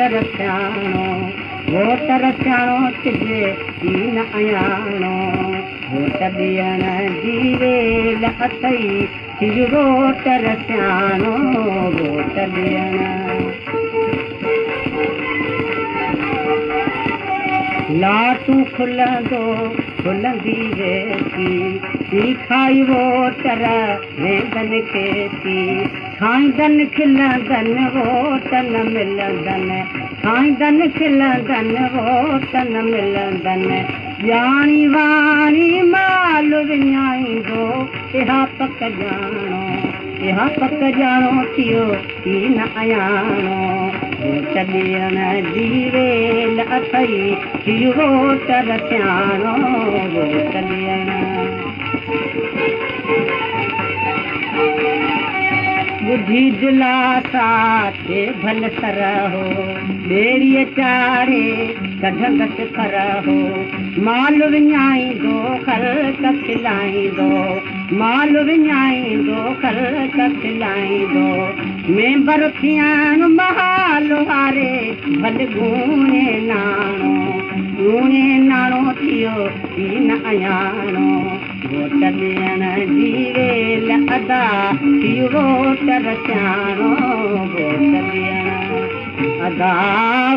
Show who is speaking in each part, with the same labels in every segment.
Speaker 1: voter सियाणो तुझे न अयाणो vote ॾियण जी वेल अथई थियु वोटर सियाणो वोट ॾियण लाटू खुलंदी वेसी खाई वोटर वेंदन खेती खाईंदन खिलंदन वोट न मिलंदन खाईंदन खिलंदन वोट न मिलंदन ॼाणी वाणी माल विञाईंदो इहा पक ॼाणो थियो ई न अयाणो वोट ॾियण जी वेल अथई थियु वोटर सियाणो वोट ॾियण बुद्धि दिलासा थे भल सरहो ॿेड़ीअ चाढ़े कढंदस करहो माल विञाईंदो ख़ल्क़ खिलाईंदो माल विञाईंदो ख़ल्क़ खिलाईंदो मेंबर थियण महाल वारे भल गूणे नाणो थियो ई न अयाणो वोट ॾियण जी वेल अदा थियु वोटर सियाणो वोट ॾियण अदा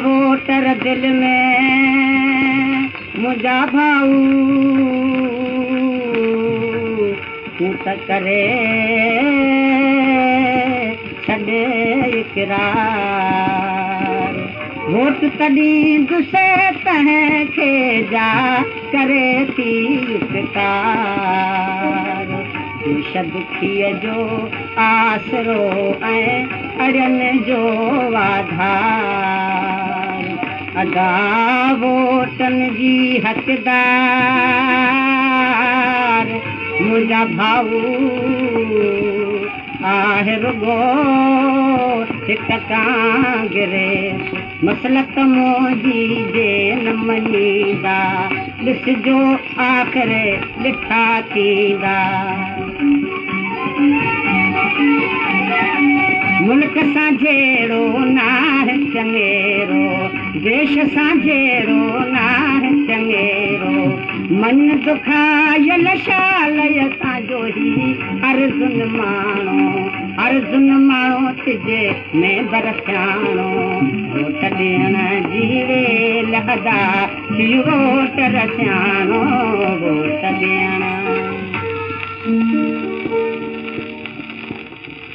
Speaker 1: वोटर दिलि में मुंहिंजा भाऊ तूं त करे छॾे इक़रार वोट तॾहिं दुसे तंहिंखे जा करे थी इक़रार विष दुखीअ जो आसरो ऐं अड़ियनि जो आधार अदा वोटनि जी हक़दार मुंहिंजा भाऊ आहे रुगो हिकु कांग्रेस मसलत मोदी जे न मञींदा ॾिसजो आख़िर ॾिठा थींदा मुल्क सां जहिड़ो नाहे चङेरो देश सां जहिड़ो नाहे चङेरो मन दुखायल शाल असांजो ई अर्जुन माण्हो तिजे में बरसियाणो वोट ॾियण जी वेल अदा थियु वोटर सियाणो